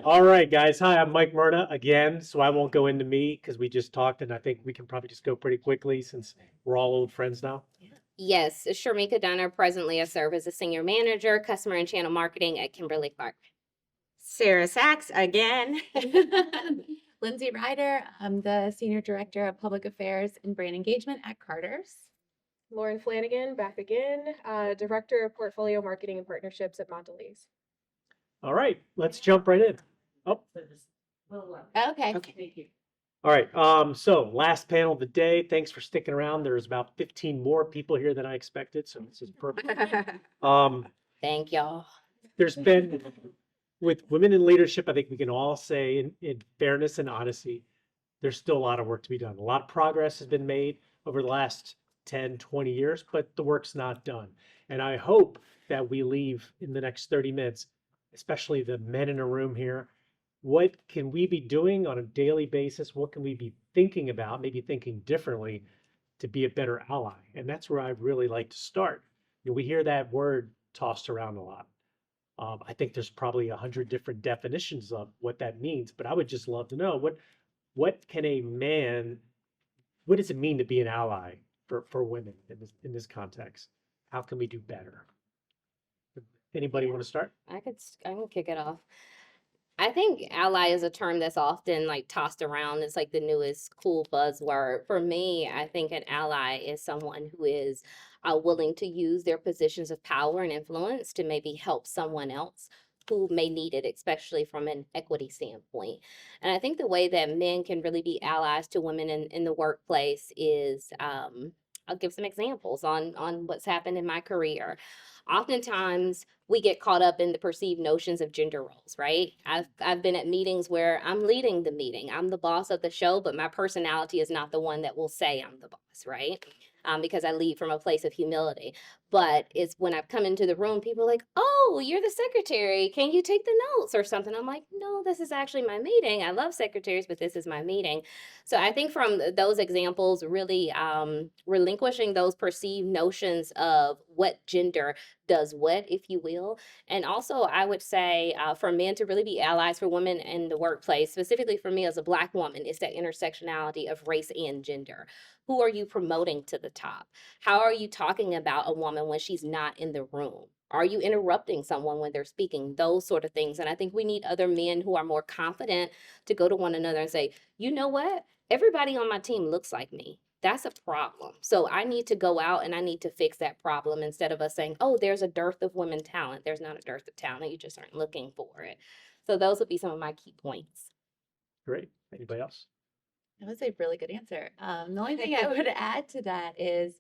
All right, guys. Hi, I'm Mike Merna again, so I won't go into me because we just talked, and I think we can probably just go pretty quickly since we're all old friends now. Yes, Shermika Dunner. Presently, I serve as a senior manager, customer and channel marketing at Kimberly-Clark. Sarah Sachs again. Lindsay Ryder, I'm the Senior Director of Public Affairs and Brand Engagement at Carter's. Lauren Flanigan, back again, Director of Portfolio Marketing and Partnerships at Mondelēz. All right, let's jump right in. Oh, Okay. Okay. all right. So last panel of the day. Thanks for sticking around. There's about 15 more people here than I expected, so this is perfect. Thank y'all. There's been with women in leadership, I think we can all say in fairness and honesty, there's still a lot of work to be done. A lot of progress has been made over the last 10, 20 years, but the work's not done. And I hope that we leave in the next 30 minutes, especially the men in a room here. What can we be doing on a daily basis? What can we be thinking about, maybe thinking differently to be a better ally? And that's where I really like to start. We hear that word tossed around a lot. I think there's probably 100 different definitions of what that means, but I would just love to know what can a man, what does it mean to be an ally for women in this context? How can we do better? Anybody want to start? I can kick it off. I think ally is a term that's often like tossed around. It's like the newest cool buzzword. For me, I think an ally is someone who is willing to use their positions of power and influence to maybe help someone else who may need it, especially from an equity standpoint. And I think the way that men can really be allies to women in the workplace is I'll give some examples on what's happened in my career. Oftentimes we get caught up in the perceived notions of gender roles, right? I've been at meetings where I'm leading the meeting. I'm the boss of the show, but my personality is not the one that will say I'm the boss, right? Because I lead from a place of humility. But it's when I've come into the room, people are like, "Oh, you're the secretary. Can you take the notes or something?" I'm like, "No, this is actually my meeting. I love secretaries, but this is my meeting." So I think from those examples, really relinquishing those perceived notions of what gender does what, if you will. And also, I would say for men to really be allies for women in the workplace, specifically for me as a Black woman, is that intersectionality of race and gender. Who are you promoting to the top? How are you talking about a woman when she's not in the room? Are you interrupting someone when they're speaking? Those sort of things. And I think we need other men who are more confident to go to one another and say, you know what? Everybody on my team looks like me. That's a problem. So I need to go out and I need to fix that problem instead of us saying, oh, there's a dearth of women talent. There's not a dearth of talent. You just aren't looking for it. So those would be some of my key points. Great. Anybody else? That was a really good answer. The only thing I would add to that is,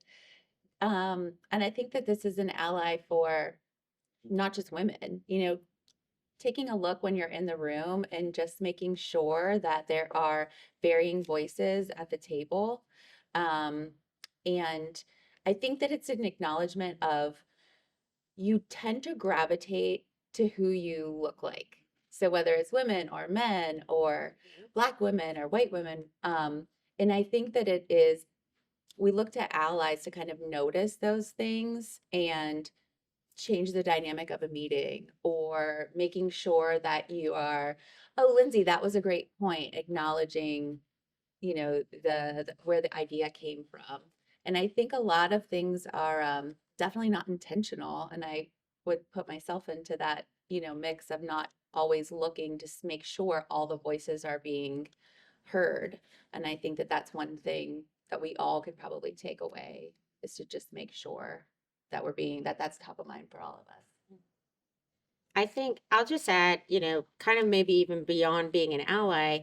and I think that this is an ally for not just women, taking a look when you're in the room and just making sure that there are varying voices at the table. And I think that it's an acknowledgement of you tend to gravitate to who you look like. So whether it's women or men or Black women or white women, and I think that we look to allies to kind of notice those things and change the dynamic of a meeting, or making sure that you are, oh, Lindsay, that was a great point, acknowledging, the where the idea came from. And I think a lot of things are definitely not intentional. And I would put myself into that, mix of not always looking to make sure all the voices are being heard. And I think that that's one thing that we all could probably take away, is to just make sure that that's top of mind for all of us. I think I'll just add, kind of maybe even beyond being an ally,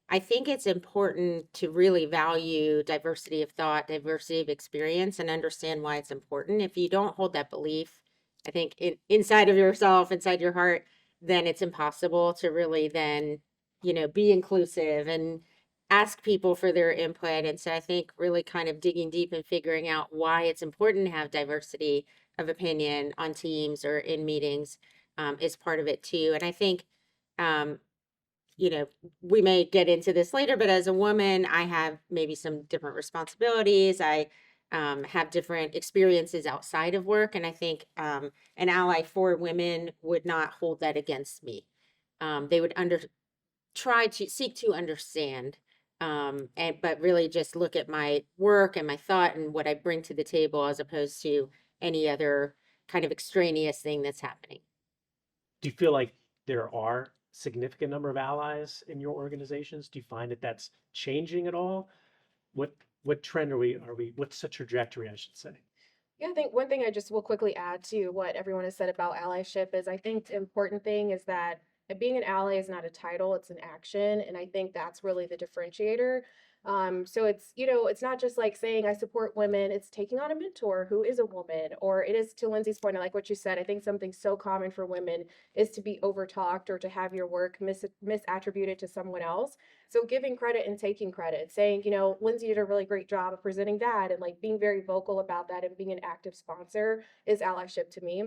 I think it's important to really value diversity of thought, diversity of experience, and understand why it's important. If you don't hold that belief, I think inside of yourself, inside your heart, then it's impossible to really then, be inclusive and ask people for their input. And so I think really kind of digging deep and figuring out why it's important to have diversity of opinion on teams or in meetings is part of it too. And I think, we may get into this later, but as a woman, I have maybe some different responsibilities. I have different experiences outside of work. And I think an ally for women would not hold that against me. they would try to seek to understand, but really just look at my work and my thought and what I bring to the table as opposed to any other kind of extraneous thing that's happening. Do you feel like there are significant number of allies in your organizations? Do you find that that's changing at all? What trend what's the trajectory, I should say? Yeah, I think one thing I just will quickly add to what everyone has said about allyship is I think the important thing is that being an ally is not a title, it's an action. And I think that's really the differentiator. So it's, it's not just like saying I support women, it's taking on a mentor who is a woman, or it is, to Lindsay's point, I like what you said. I think something so common for women is to be overtalked or to have your work misattributed to someone else. So giving credit and taking credit, saying, Lindsay did a really great job of presenting that, and like being very vocal about that and being an active sponsor is allyship to me.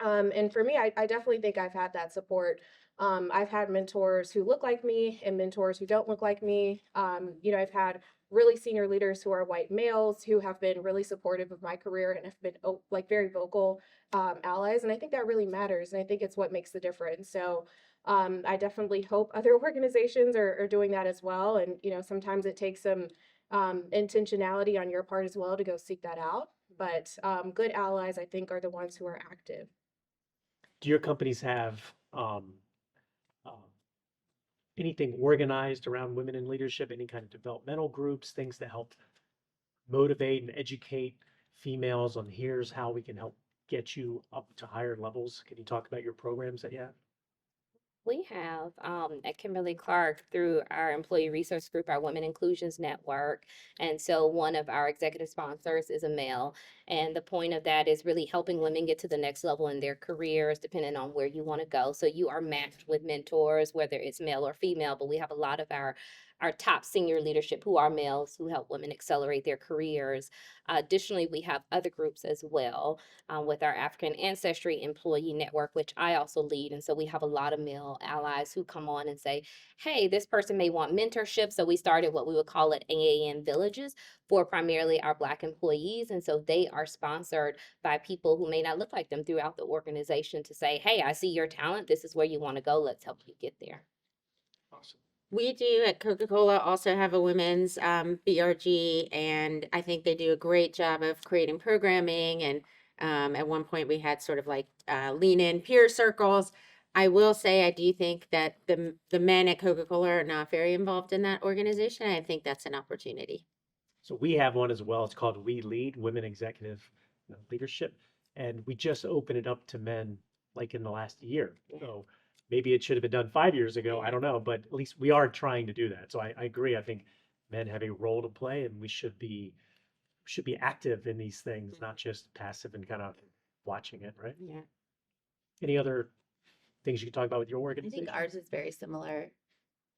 And for me, I definitely think I've had that support. I've had mentors who look like me and mentors who don't look like me. I've had really senior leaders who are white males who have been really supportive of my career and have been like very vocal allies. And I think that really matters. And I think it's what makes the difference. So I definitely hope other organizations are doing that as well. And, sometimes it takes some intentionality on your part as well to go seek that out. But good allies, I think, are the ones who are active. Do your companies have um, anything organized around women in leadership? Any kind of developmental groups, things that help motivate and educate females on here's how we can help get you up to higher levels? Can you talk about your programs that you have? We have at Kimberly-Clark through our employee resource group, our Women Inclusions Network. And so one of our executive sponsors is a male. And the point of that is really helping women get to the next level in their careers, depending on where you want to go. So you are matched with mentors, whether it's male or female, but we have a lot of our top senior leadership who are males who help women accelerate their careers. Additionally, we have other groups as well with our African Ancestry Employee Network, which I also lead. And so we have a lot of male allies who come on and say, hey, this person may want mentorship. So we started what we would call it AAN Villages for primarily our Black employees. And so they are sponsored by people who may not look like them throughout the organization to say, hey, I see your talent. This is where you want to go. Let's help you get there. Awesome. We do at Coca-Cola also have a women's BRG, and I think they do a great job of creating programming. And at one point we had sort of like lean in peer circles. I will say I do think that the men at Coca-Cola are not very involved in that organization. I think that's an opportunity. So we have one as well. It's called We Lead, Women Executive Leadership. And we just opened it up to men like in the last year. Yeah. So maybe it should have been done 5 years ago. I don't know, but at least we are trying to do that. So I agree. I think men have a role to play, and we should be active in these things, not just passive and kind of watching it, right? Yeah. Any other things you can talk about with your I organization? think ours is very similar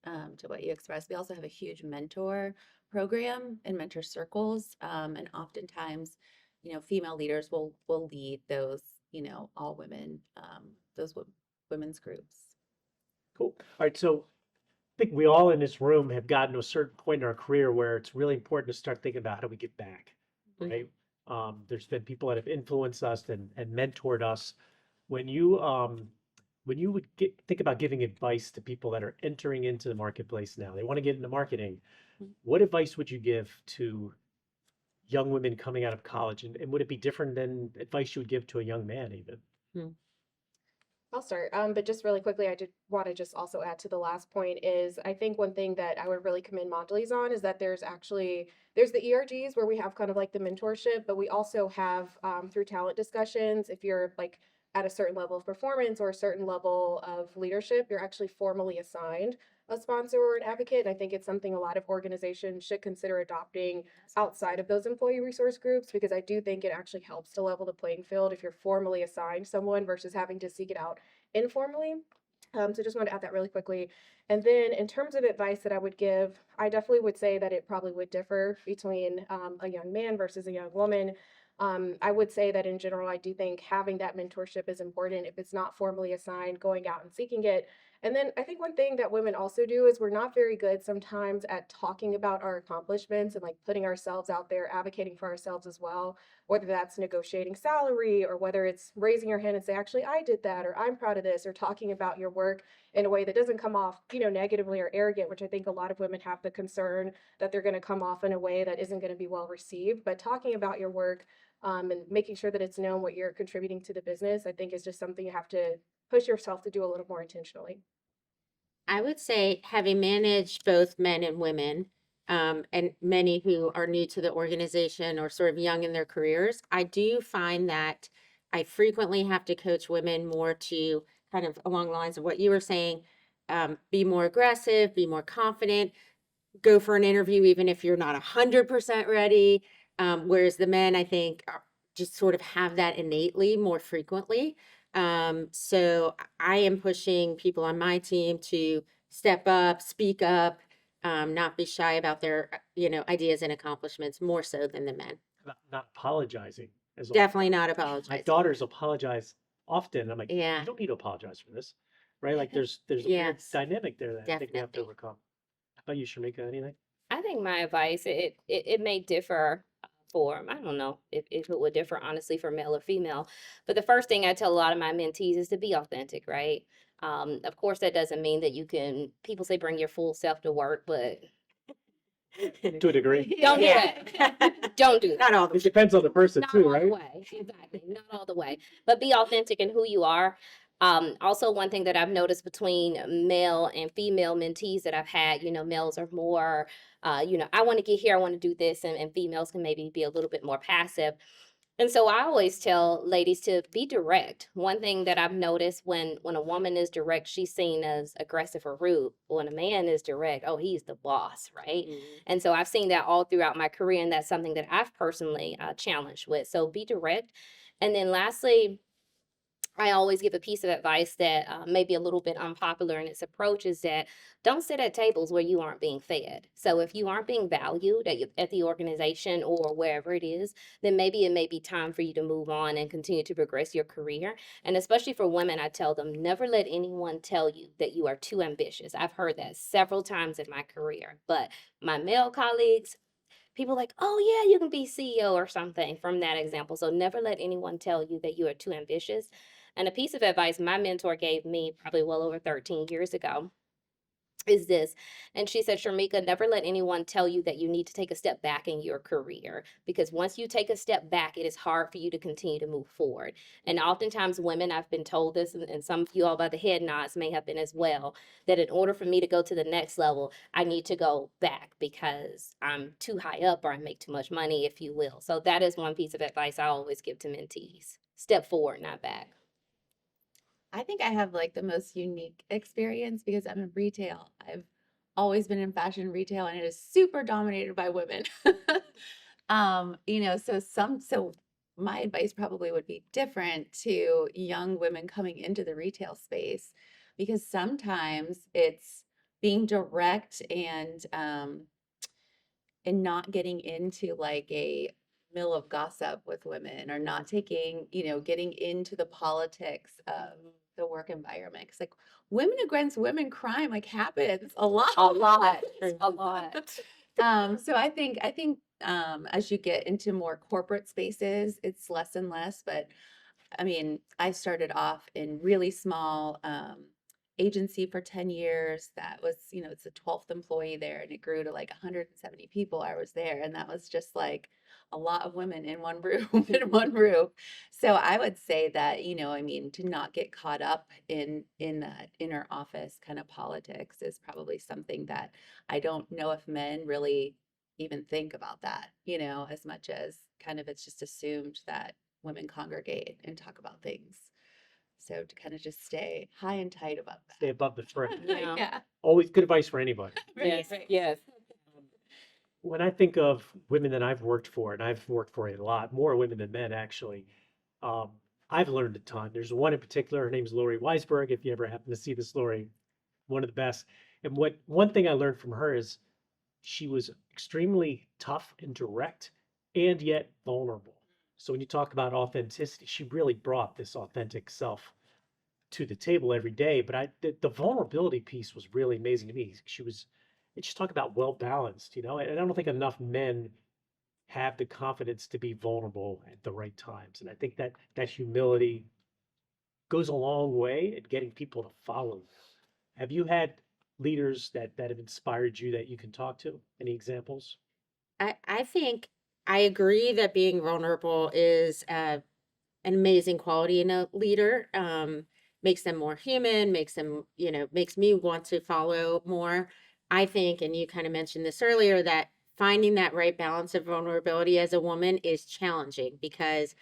to what you expressed. We also have a huge mentor program and mentor circles. And oftentimes, female leaders will lead those, all women, women's groups. Cool. All right. So I think we all in this room have gotten to a certain point in our career where it's really important to start thinking about how do we give back, right? There's been people that have influenced us and mentored us. When you would think about giving advice to people that are entering into the marketplace now, they want to get into marketing, what advice would you give to young women coming out of college? And would it be different than advice you would give to a young man even? I'll start. But just really quickly, I did want to just also add to the last point is I think one thing that I would really commend Mondelēz on is that there's the ERGs where we have kind of like the mentorship, but we also have through talent discussions, if you're like at a certain level of performance or a certain level of leadership, you're actually formally assigned a sponsor or an advocate. And I think it's something a lot of organizations should consider adopting outside of those employee resource groups, because I do think it actually helps to level the playing field if you're formally assigned someone versus having to seek it out informally. So just want to add that really quickly. And then in terms of advice that I would give, I definitely would say that it probably would differ between a young man versus a young woman. I would say that in general, I do think having that mentorship is important. If it's not formally assigned, going out and seeking it. And then I think one thing that women also do is we're not very good sometimes at talking about our accomplishments and like putting ourselves out there, advocating for ourselves as well. whether that's negotiating salary or whether it's raising your hand and say, actually, I did that, or I'm proud of this, or talking about your work in a way that doesn't come off, negatively or arrogant, which I think a lot of women have the concern that they're going to come off in a way that isn't going to be well received. But talking about your work and making sure that it's known what you're contributing to the business, I think is just something you have to push yourself to do a little more intentionally. I would say, having managed both men and women, and many who are new to the organization or sort of young in their careers, I do find that I frequently have to coach women more to kind of along the lines of what you were saying, be more aggressive, be more confident, go for an interview even if you're not 100% ready. Whereas the men, I think, just sort of have that innately more frequently. So I am pushing people on my team to step up, speak up, not be shy about their, ideas and accomplishments more so than the men. Not apologizing as often. Definitely not My apologize. daughters apologize often. I'm like, Yeah. you don't need to apologize for this, right? Like there's a weird Yes, dynamic there that I think we have to definitely. overcome. How about you, Shermika? Anything? I think my advice, it may differ for, I don't know if it would differ honestly for male or female, but the first thing I tell a lot of my mentees is to be authentic, right? Of course, that doesn't mean that people say bring your full self to work, but To a degree. don't do Yeah. that. Don't do that. Not all the It depends on the person Not too, all the right? way. Exactly. Not all the way. But be authentic in who you are. Also, one thing that I've noticed between male and female mentees that I've had, males are more, I want to get here, I want to do this, and females can maybe be a little bit more passive. And so I always tell ladies to be direct. One thing that I've noticed when a woman is direct, she's seen as aggressive or rude. When a man is direct, oh, he's the boss, right? Mhm. And so I've seen that all throughout my career, and that's something that I've personally challenged with. So be direct. And then lastly, I always give a piece of advice that may be a little bit unpopular in its approach is that don't sit at tables where you aren't being fed. So if you aren't being valued at the organization or wherever it is, then maybe it may be time for you to move on and continue to progress your career. And especially for women, I tell them never let anyone tell you that you are too ambitious. I've heard that several times in my career, but my male colleagues, people like, oh yeah, you can be CEO or something from that example. So never let anyone tell you that you are too ambitious. And a piece of advice my mentor gave me probably well over 13 years ago is this. And she said, Shermika, never let anyone tell you that you need to take a step back in your career, because once you take a step back, it is hard for you to continue to move forward. And oftentimes women, I've been told this, and some of you all by the head nods may have been as well, that in order for me to go to the next level, I need to go back because I'm too high up or I make too much money, if you will. So that is one piece of advice I always give to mentees. Step forward, not back. I think I have like the most unique experience because I'm in retail. I've always been in fashion retail and it is super dominated by women. So my advice probably would be different to young women coming into the retail space because sometimes it's being direct and not getting into like a mill of gossip with women or not taking, getting into the politics of the work environment. Cause like women against women crime like happens a lot. A lot. A lot. So I think as you get into more corporate spaces, it's less and less. But I mean, I started off in really small agency for 10 years. That was, it's the 12th employee there, and it grew to like 170 people. I was there, and that was just like a lot of women in one room in one room. So I would say that, to not get caught up in that inner office kind of politics is probably something that I don't know if men really even think about that, as much as kind of it's just assumed that women congregate and talk about things. So to kind of just stay high and tight about that. Stay above the fray. Yeah. Yeah. Always good advice for anybody. Yes. Yes. When I think of women that I've worked for, and I've worked for a lot more women than men actually, I've learned a ton. There's one in particular, her name's Lori Weisberg. If you ever happen to see this, Lori, one of the best. And one thing I learned from her is she was extremely tough and direct and yet vulnerable. So when you talk about authenticity, she really brought this authentic self to the table every day. But the vulnerability piece was really amazing to me. She was, and she's talking about well balanced, and I don't think enough men have the confidence to be vulnerable at the right times. And I think that that humility goes a long way in getting people to follow you. Have you had leaders that have inspired you that you can talk to? Any examples? I think I agree that being vulnerable is an amazing quality in a leader. Makes them more human, makes them, makes me want to follow more. I think, and you kind of mentioned this earlier, that finding that right balance of vulnerability as a woman is challenging because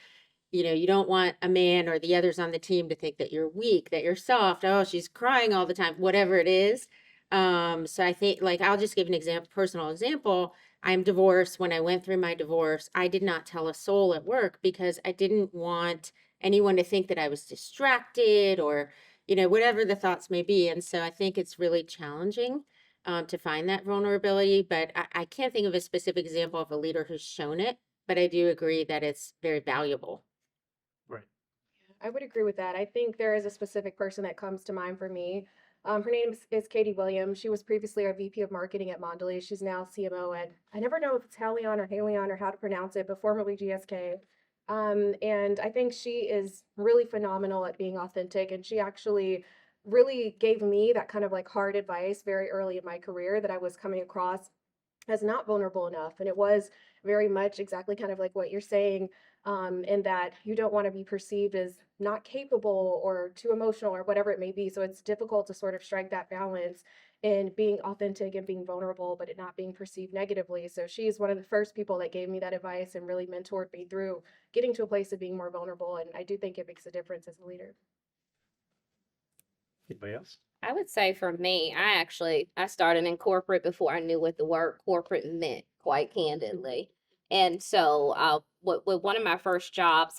you don't want a man or the others on the team to think that you're weak, that you're soft. Oh, she's crying all the time, whatever it is. So I think, like, I'll just give an example, personal example. I'm divorced. When I went through my divorce, I did not tell a soul at work because I didn't want anyone to think that I was distracted or, whatever the thoughts may be. And so I think it's really challenging to find that vulnerability. But I can't think of a specific example of a leader who's shown it, but I do agree that it's very valuable. Right. I would agree with that. I think there is a specific person that comes to mind for me. Her name is Katie Williams. She was previously our VP of Marketing at Mondelēz. She's now CMO at, I never know if it's Halion or Halion or how to pronounce it, but formerly GSK. And I think she is really phenomenal at being authentic. And she actually really gave me that kind of like hard advice very early in my career that I was coming across as not vulnerable enough. And it was very much exactly kind of like what you're saying, in that you don't want to be perceived as not capable or too emotional or whatever it may be. So it's difficult to sort of strike that balance in being authentic and being vulnerable, but it not being perceived negatively. So she's one of the first people that gave me that advice and really mentored me through getting to a place of being more vulnerable. And I do think it makes a difference as a leader. Anybody else? I would say for me, I started in corporate before I knew what the word corporate meant, quite candidly. And so, with one of my first jobs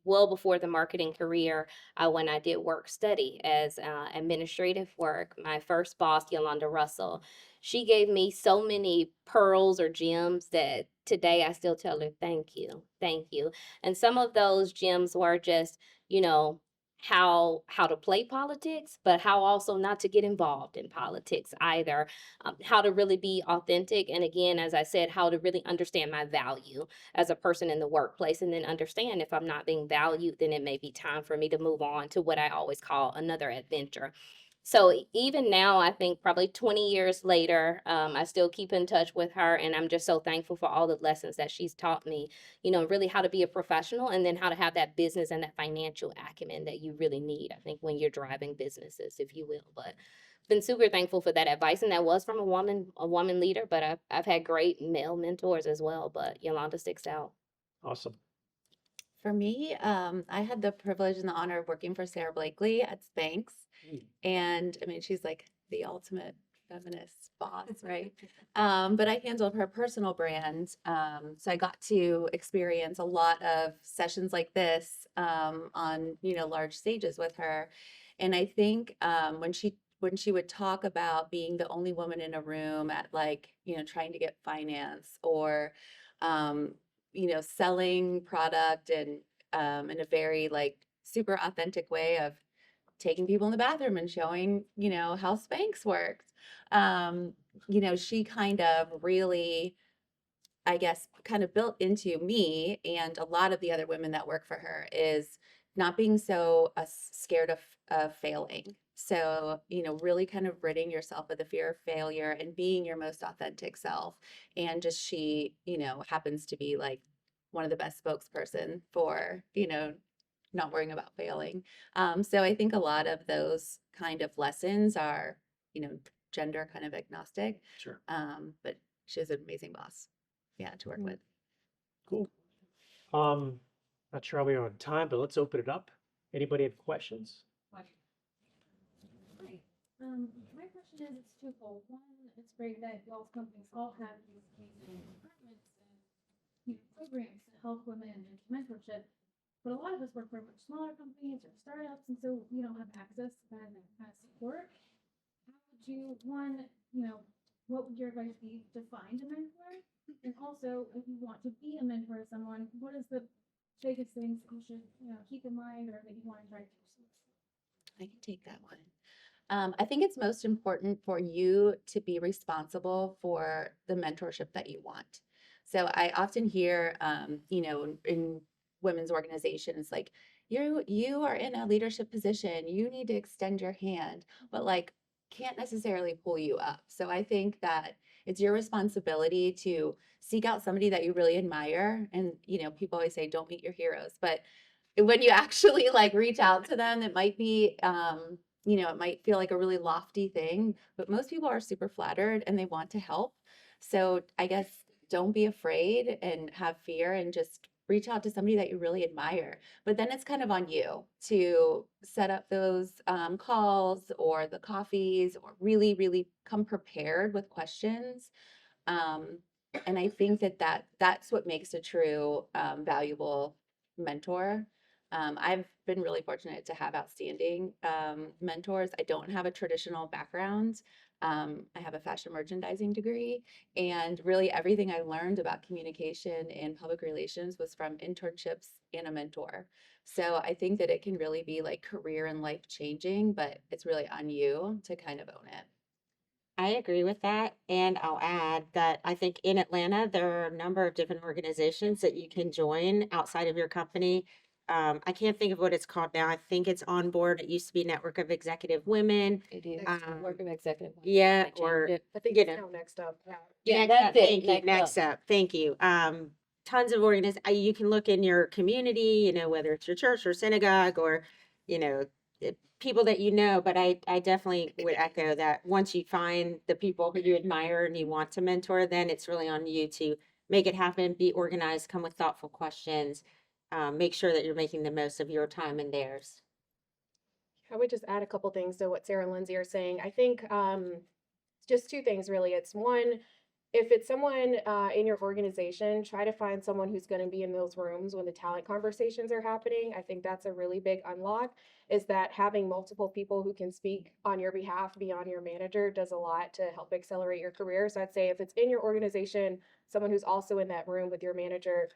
well before the marketing career, when I did work study as administrative work, my first boss, Yolanda Russell, she gave me so many pearls or gems that today I still tell her, thank you, thank you. And some of those gems were just, you know, how to play politics, but how also not to get involved in politics either. How to really be authentic, and again, as I said, how to really understand my value as a person in the workplace, and then understand if I'm not being valued, then it may be time for me to move on to what I always call another adventure. So even now, I think probably 20 years later, I still keep in touch with her, and I'm just so thankful for all the lessons that she's taught me, really how to be a professional and then how to have that business and that financial acumen that you really need, I think, when you're driving businesses, if you will. But been super thankful for that advice. And that was from a woman leader, but I've had great male mentors as well. But Yolanda sticks out. Awesome. For me, I had the privilege and the honor of working for Sarah Blakely at Spanx. And I mean, she's like the ultimate feminist boss, right? But I handled her personal brand. So I got to experience a lot of sessions like this on, large stages with her. And I think when she would talk about being the only woman in a room at trying to get finance or selling product and in a very super authentic way of taking people in the bathroom and showing, how Spanx works. She kind of really, I guess, kind of built into me and a lot of the other women that work for her is not being so scared of failing. So, really kind of ridding yourself of the fear of failure and being your most authentic self. And just she, happens to be like one of the best spokesperson for, not worrying about failing. So I think a lot of those kind of lessons are, gender kind of agnostic. Sure. But she's an amazing boss, to work with. Cool. Not sure how we are on time, but let's open it up. Anybody have questions? Hi. My question is, it's twofold. One, it's great that y'all's companies all have these amazing departments and programs to help women and mentorship. But a lot of us work for much smaller companies or startups, and so we don't have access to that kind of support. How would you, what would your advice be to find a mentor? And also, if you want to be a mentor to someone, what is the biggest things that you should, keep in mind or that you want to try to do? I can take that one. I think it's most important for you to be responsible for the mentorship that you want. So I often hear, in women's organizations, like, you are in a leadership position, you need to extend your hand, but like can't necessarily pull you up. So I think that it's your responsibility to seek out somebody that you really admire. And, people always say, don't meet your heroes, but when you actually like reach out to them, it might be, it might feel like a really lofty thing, but most people are super flattered and they want to help. So I guess don't be afraid and have fear and just reach out to somebody that you really admire. But then it's kind of on you to set up those calls or the coffees, or really, really come prepared with questions. Um, and I think that's what makes a true valuable mentor. I've been really fortunate to have outstanding mentors. I don't have a traditional background. I have a fashion merchandising degree, and really everything I learned about communication and public relations was from internships and a mentor. So I think that it can really be like career and life changing, but it's really on you to kind of own it. I agree with that. And I'll add that I think in Atlanta, there are a number of different organizations that you can join outside of your company. I can't think of what it's called now. I think it's On Board. It used to be Network of Executive Women. It is Um, work of executive. Yeah, I changed or it. I think you it's know, now next up. Yeah, next up, that's it. thank you. Next up, thank you. Tons of you can look in your community, whether it's your church or synagogue or, people that but I definitely would echo that once you find the people who you admire and you want to mentor, then it's really on you to make it happen, be organized, come with thoughtful questions, make sure that you're making the most of your time and theirs. I would just add a couple things to what Sarah and Lindsay are saying. I think just two things really. It's one, if it's someone in your organization, try to find someone who's going to be in those rooms when the talent conversations are happening. I think that's a really big unlock, is that having multiple people who can speak on your behalf beyond your manager does a lot to help accelerate your career. So I'd say if it's in your organization, someone who's also in that room with your manager.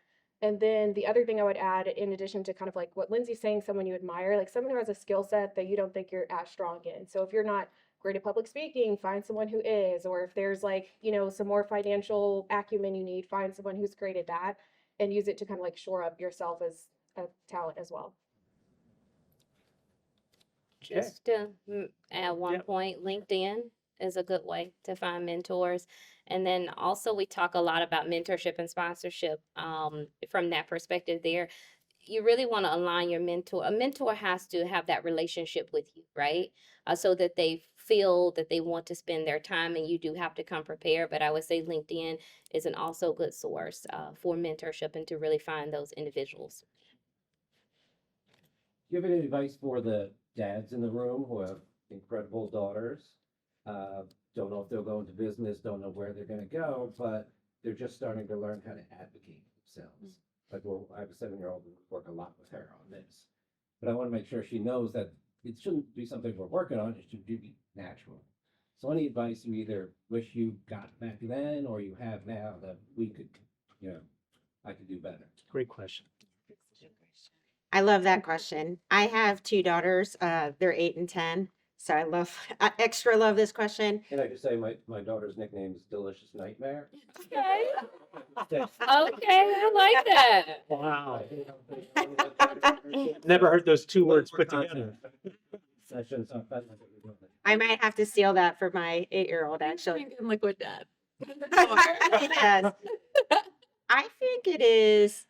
And then the other thing I would add, in addition to kind of like what Lindsay's saying, someone you admire, like someone who has a skill set that you don't think you're as strong in. So if you're not great at public speaking, find someone who is, or if there's like, some more financial acumen you need, find someone who's great at that and use it to kind of like shore up yourself as a talent as well. Okay. Just to add one Yep. point, LinkedIn is a good way to find mentors. And then also we talk a lot about mentorship and sponsorship from that perspective there. You really want to align your mentor. A mentor has to have that relationship with you, right? So that they feel that they want to spend their time, and you do have to come prepared. But I would say LinkedIn is an also good source for mentorship and to really find those individuals. Do you have any advice for the dads in the room who have incredible daughters? Don't know if they'll go into business, don't know where they're gonna go, but they're just starting to learn how to advocate themselves. Like, well, I have a 7-year-old who work a lot with her on this. But I want to make sure she knows that it shouldn't be something we're working on, it should be natural. So any advice you either wish you got back then or you have now that we could, I could do better? Great question. I love that question. I have 2 daughters. They're 8 and 10. So I extra love this question. Can I just say my daughter's nickname is Delicious Nightmare? Okay. Okay, I like that. Wow. Never heard those 2 words put together. Sessions. I might have to steal that for my 8-year-old, actually. Drink and liquid death. Yes. I think it is.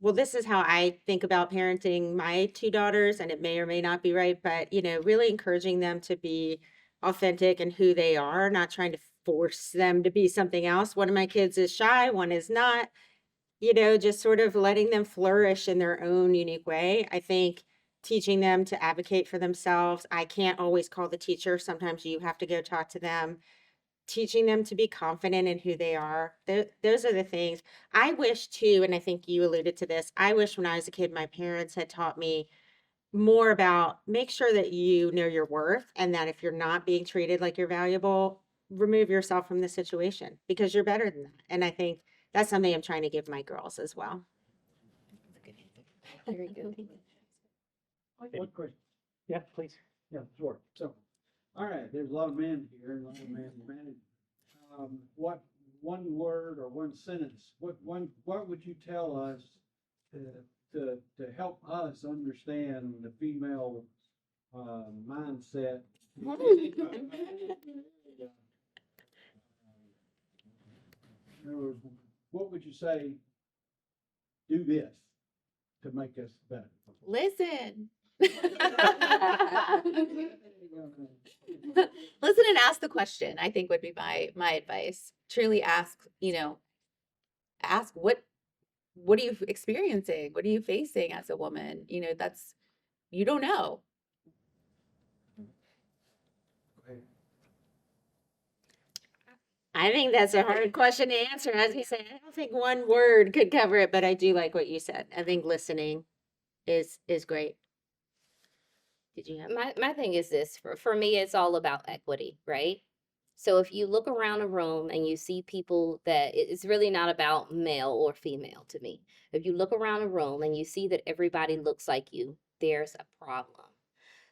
Well, this is how I think about parenting my 2 daughters, and it may or may not be right, but really encouraging them to be authentic and who they are, not trying to force them to be something else. One of my kids is shy, one is not, just sort of letting them flourish in their own unique way. I think teaching them to advocate for themselves. I can't always call the teacher. Sometimes you have to go talk to them. Teaching them to be confident in who they are. Those are the things I wish too. And I think you alluded to this. I wish when I was a kid, my parents had taught me more about make sure that you know your worth, and that if you're not being treated like you're valuable, remove yourself from the situation because you're better than that. And I think that's something I'm trying to give my girls as well. Very good. One question. Yeah, please. Yeah, sure. So, all right, there's a lot of men here and a lot of men managed. What one word or one sentence, what would you tell us to help us understand the female mindset? In other words, what would you say? Do this to make us better. Listen. Listen and ask the question, I think would be my advice. Truly ask, ask what are you experiencing? What are you facing as a woman? That's, you don't know. I think that's a hard question to answer. As you say, I don't think one word could cover it, but I do like what you said. I think listening is great. Did you have? My thing is this, for me, it's all about equity, right? So if you look around a room and you see people that it's really not about male or female to me. If you look around a room and you see that everybody looks like you, there's a problem.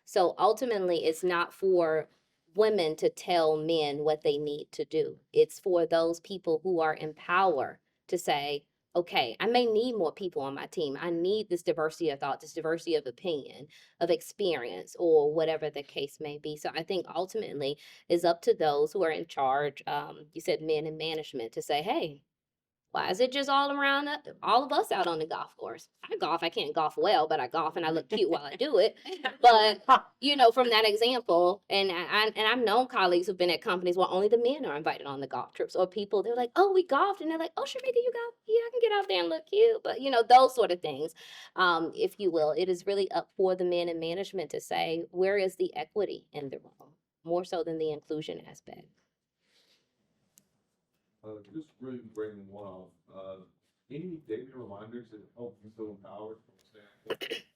So ultimately, it's not for women to tell men what they need to do. It's for those people who are in power to say, okay, I may need more people on my team. I need this diversity of thought, this diversity of opinion, of experience, or whatever the case may be. So I think ultimately it's up to those who are in charge. You said men in management to say, hey, why is it just all around all of us out on the golf course? I golf. I can't golf well, but I golf and I look cute while I do it. But from that example, and I've known colleagues who've been at companies where only the men are invited on the golf trips, or people they're like, oh, we golfed, and they're like, oh, Shermika, you golf? Yeah, I can get out there and look cute. But those sort of things, if you will, it is really up for the men in management to say where is the equity in the room, more so than the inclusion aspect. Just really bring one off. Any daily reminders that help you feel empowered from a standpoint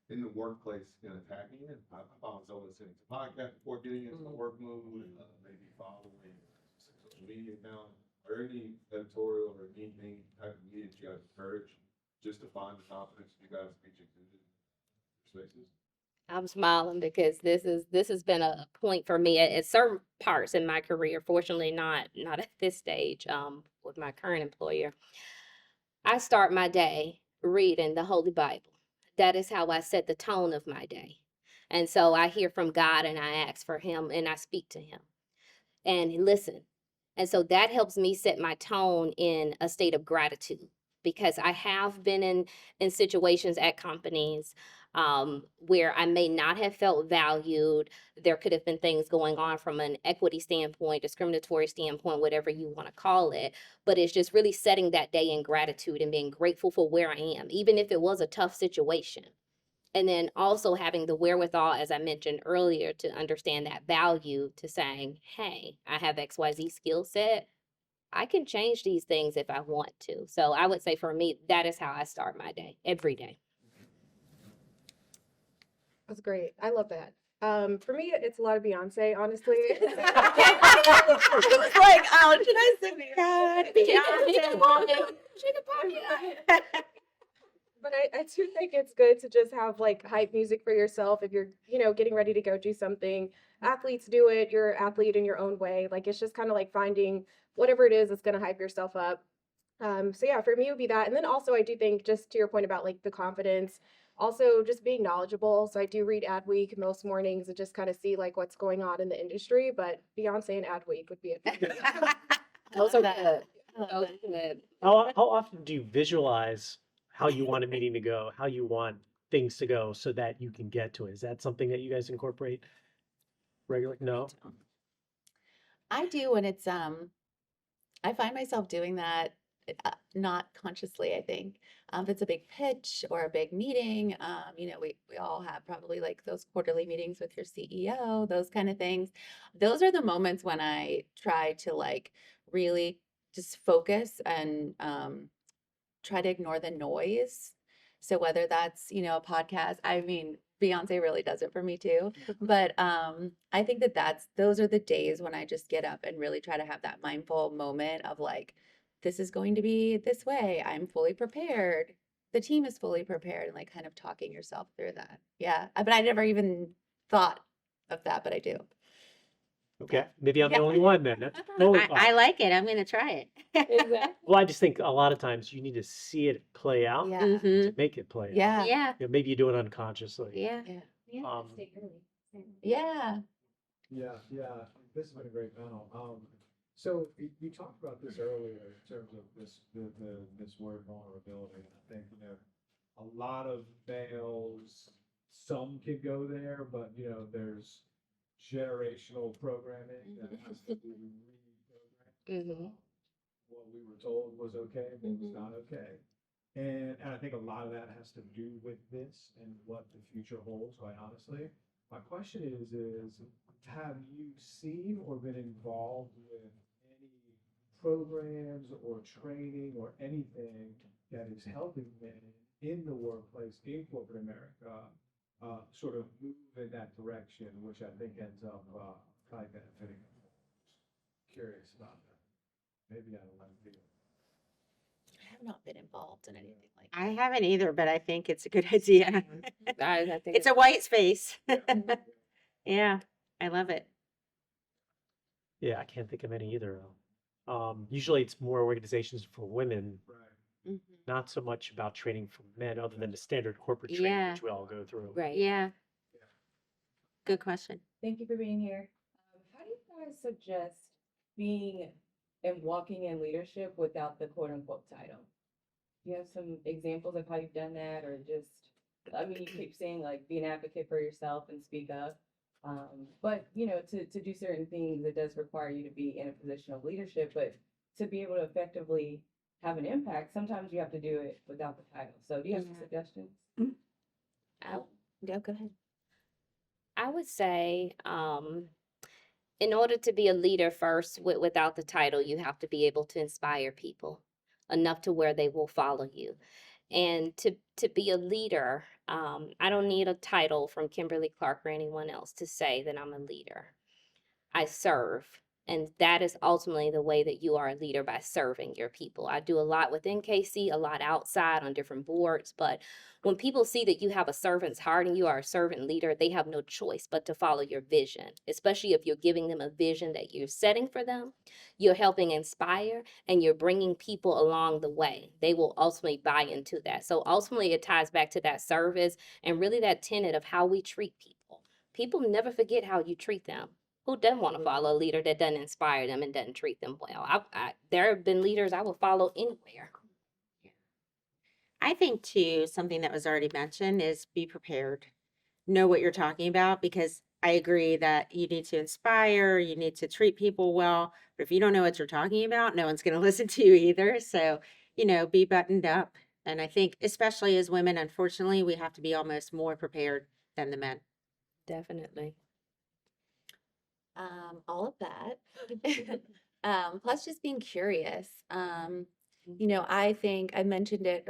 in the workplace in attacking it? I found myself listening to podcasts before getting into the work mood, maybe following social media account, or any editorial or anything type of media that you guys encourage just to find the confidence you guys reach into your spaces. I'm smiling because this has been a point for me at certain parts in my career. Fortunately, not at this stage with my current employer. I start my day reading the Holy Bible. That is how I set the tone of my day. And so I hear from God and I ask for him and I speak to him and listen. And so that helps me set my tone in a state of gratitude, because I have been in situations at companies where I may not have felt valued. There could have been things going on from an equity standpoint, discriminatory standpoint, whatever you want to call it. But it's just really setting that day in gratitude and being grateful for where I am, even if it was a tough situation. And then also having the wherewithal, as I mentioned earlier, to understand that value, to saying, hey, I have XYZ skill set. I can change these things if I want to. So I would say for me, that is how I start my day, every day. That's great. I love that. For me, it's a lot of Beyonce, honestly. I was like, oh, should I sing But I do think it's good to just have like hype music for yourself if you're, getting ready to go do something. Athletes do it. You're an athlete in your own way. Like it's just kind of like finding whatever it is that's going to hype yourself up. So yeah, for me it would be that. And then also I do think, just to your point about like the confidence, also just being knowledgeable. So I do read Adweek most mornings and just kind of see like what's going on in the industry. But Beyonce and Adweek would be it. Those are good. Those are good. How often do you visualize how you want a meeting to go, how you want things to go so that you can get to it? Is that something that you guys incorporate regularly? No? I do when it's I find myself doing that not consciously, I think. If it's a big pitch or a big meeting, we all have probably like those quarterly meetings with your CEO, those kind of things. Those are the moments when I try to like really just focus and try to ignore the noise. So whether that's, a podcast, I mean, Beyonce really does it for me too. But I think those are the days when I just get up and really try to have that mindful moment of like, this is going to be this way. I'm fully prepared. The team is fully prepared, and like kind of talking yourself through that. Yeah. But I never even thought of that, but I do. Okay, maybe I'm the Yeah. only one then. That's totally I fine. like it. I'm gonna try it. Exactly. Well, I just think a lot of times you need to see it play out Yeah. Mhm. to make it play out. Yeah. Yeah, You know, maybe you do it unconsciously. yeah. Yeah. Yeah, Um, stay early. Yeah. Yeah, yeah, this has been a great panel. So you talked about this earlier in terms of this word vulnerability. And I think, a lot of males, some can go there, but there's generational programming that has to be reprogrammed. Mhm. What we were told was okay, what was not okay. And I think a lot of that has to do with this and what the future holds, quite honestly. My question is, have you seen or been involved with any programs or training or anything that is helping men in the workplace in corporate America sort of move in that direction, which I think ends up probably benefiting them? Curious about that. Maybe out of left field. I have not been involved in anything like I that. haven't either, but I think it's a good idea. I think It's a white space. Yeah. Yeah, I love it. Yeah, I can't think of any either. Usually it's more organizations for women, Right. Mhm. not so much about training for men, other than the standard corporate training, Yeah. which we all go through. right. Yeah. Good question. Thank you for being here. How do you guys suggest being and walking in leadership without the quote unquote title? Do you have some examples of how you've done that, or just, I mean, you keep saying like be an advocate for yourself and speak up. But to do certain things, it does require you to be in a position of leadership, but to be able to effectively have an impact, sometimes you have to do it without the title. So do you have some Yeah. suggestions? Yeah, go ahead. I would say, in order to be a leader first, without the title, you have to be able to inspire people enough to where they will follow you. And to be a leader, I don't need a title from Kimberly-Clark or anyone else to say that I'm a leader. I serve. And that is ultimately the way that you are a leader, by serving your people. I do a lot within KC, a lot outside on different boards. But when people see that you have a servant's heart and you are a servant leader, they have no choice but to follow your vision, especially if you're giving them a vision that you're setting for them, you're helping inspire, and you're bringing people along the way. They will ultimately buy into that. So ultimately, it ties back to that service and really that tenet of how we treat people. People never forget how you treat them. Who doesn't want to follow a leader that doesn't inspire them and doesn't treat them well? There have been leaders I would follow anywhere. I think too, something that was already mentioned is be prepared. Know what you're talking about, because I agree that you need to inspire, you need to treat people well. But if you don't know what you're talking about, no one's going to listen to you either. So, be buttoned up. And I think, especially as women, unfortunately, we have to be almost more prepared than the men. Definitely. All of that. Plus just being curious. I think I mentioned it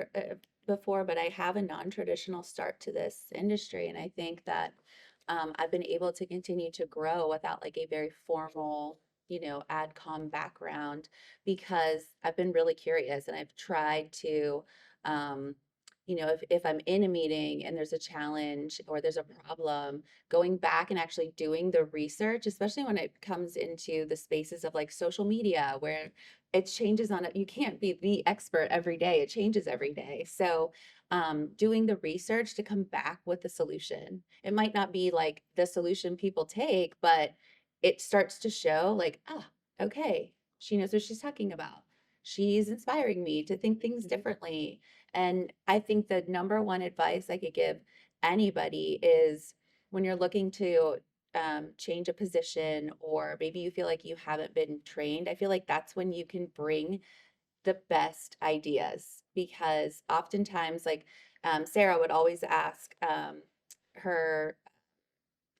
before, but I have a non-traditional start to this industry. And I think that I've been able to continue to grow without like a very formal, AdCom background, because I've been really curious and I've tried to, if I'm in a meeting and there's a challenge or there's a problem, going back and actually doing the research, especially when it comes into the spaces of like social media where it changes on it. You can't be the expert every day. It changes every day. So doing the research to come back with the solution. It might not be like the solution people take, but it starts to show like, okay, she knows what she's talking about. She's inspiring me to think things differently. And I think the number one advice I could give anybody is when you're looking to change a position, or maybe you feel like you haven't been trained, I feel like that's when you can bring the best ideas, because oftentimes, like Sarah would always ask her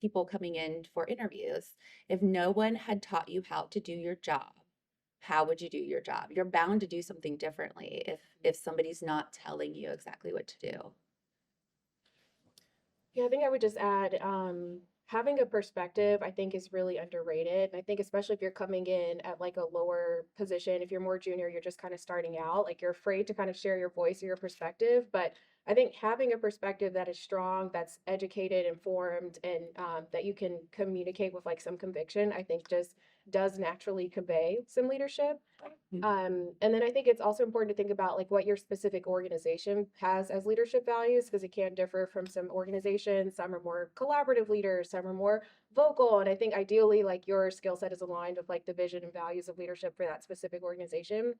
people coming in for interviews, if no one had taught you how to do your job, how would you do your job? You're bound to do something differently if somebody's not telling you exactly what to do. Yeah, I think I would just add, having a perspective, I think, is really underrated. And I think especially if you're coming in at like a lower position, if you're more junior, you're just kind of starting out, like you're afraid to kind of share your voice or your perspective. But I think having a perspective that is strong, that's educated, informed, and that you can communicate with like some conviction, I think just does naturally convey some leadership. And then I think it's also important to think about like what your specific organization has as leadership values, because it can differ from some organizations. Some are more collaborative leaders, some are more vocal. And I think ideally like your skill set is aligned with like the vision and values of leadership for that specific organization.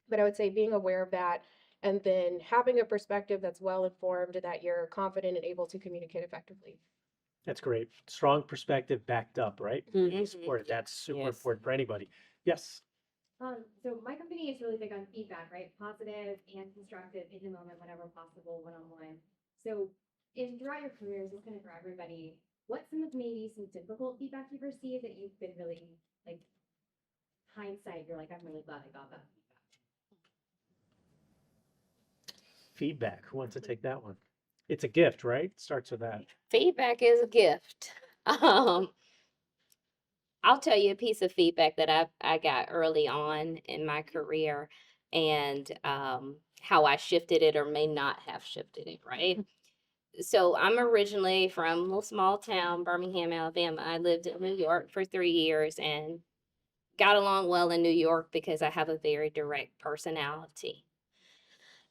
But I would say being aware of that and then having a perspective that's well informed, that you're confident and able to communicate effectively. That's great. Strong perspective backed up, right? Mhm. Supported. That's super Yes. important for anybody. Yes. So my company is really big on feedback, right? Positive and constructive in the moment, whenever possible, one-on-one. So throughout your careers, it's kind of for everybody, what's some of maybe some difficult feedback you've received that you've been really like hindsight, you're like, I'm really glad I got that Feedback. Who wants to take that one? It's a gift, right? Starts with that. Feedback is a gift. Um, I'll tell you a piece of feedback that I got early on in my career, and how I shifted it or may not have shifted it, right? So I'm originally from a little small town, Birmingham, Alabama. I lived in New York for 3 years and got along well in New York because I have a very direct personality.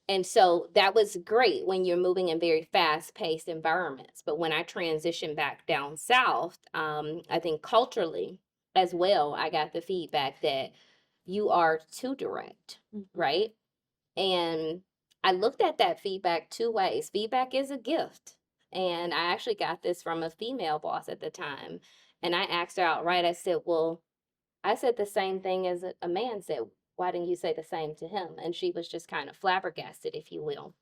And so that was great when you're moving in very fast-paced environments. But when I transitioned back down south, I think culturally as well, I got the feedback that you are too direct, right? And I looked at that feedback two ways. Feedback is a gift. And I actually got this from a female boss at the time. And I asked her outright, I said, well, I said the same thing as a man said. Why didn't you say the same to him? And she was just kind of flabbergasted, if you will.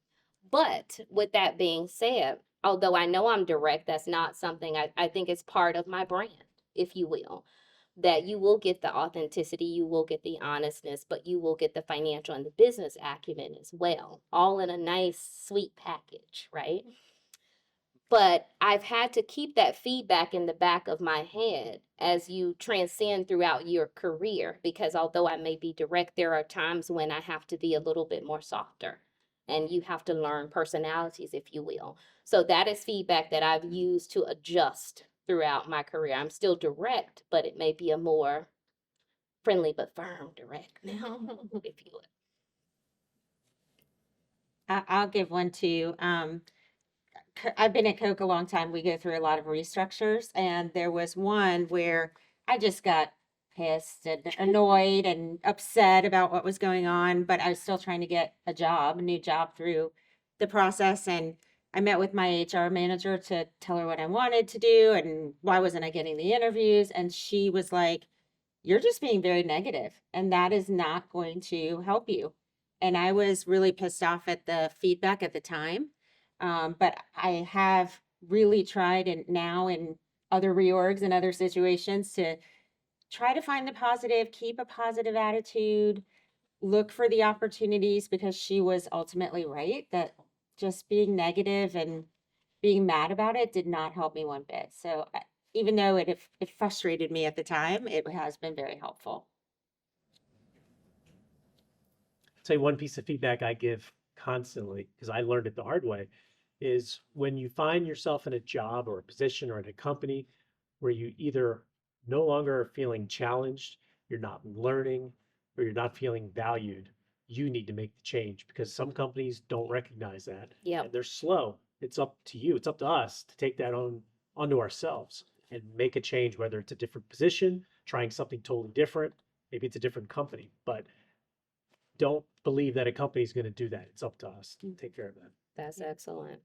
But with that being said, although I know I'm direct, that's not something I think is part of my brand, if you will. That you will get the authenticity, you will get the honestness, but you will get the financial and the business acumen as well, all in a nice, sweet package, right? But I've had to keep that feedback in the back of my head as you transcend throughout your career, because although I may be direct, there are times when I have to be a little bit more softer, and you have to learn personalities, if you will. So that is feedback that I've used to adjust throughout my career. I'm still direct, but it may be a more friendly but firm direct now, if you would. I'll give one too. I've been at Coke a long time. We go through a lot of restructures, and there was one where I just got pissed and annoyed and upset about what was going on, but I was still trying to get a new job through the process. And I met with my HR manager to tell her what I wanted to do and why wasn't I getting the interviews. And she was like, you're just being very negative, and that is not going to help you. And I was really pissed off at the feedback at the time. But I have really tried, and now in other reorgs and other situations, to try to find the positive, keep a positive attitude, look for the opportunities, because she was ultimately right that just being negative and being mad about it did not help me one bit. So even though it frustrated me at the time, it has been very helpful. I'll tell you one piece of feedback I give constantly, because I learned it the hard way, is when you find yourself in a job or a position or in a company where you either no longer are feeling challenged, you're not learning, or you're not feeling valued, you need to make the change, because some companies don't recognize that. Yep. And they're slow. It's up to you. It's up to us to take that onto ourselves and make a change, whether it's a different position, trying something totally different, maybe it's a different company, but don't believe that a company is going to do that. It's up to us to take care of that. That's excellent.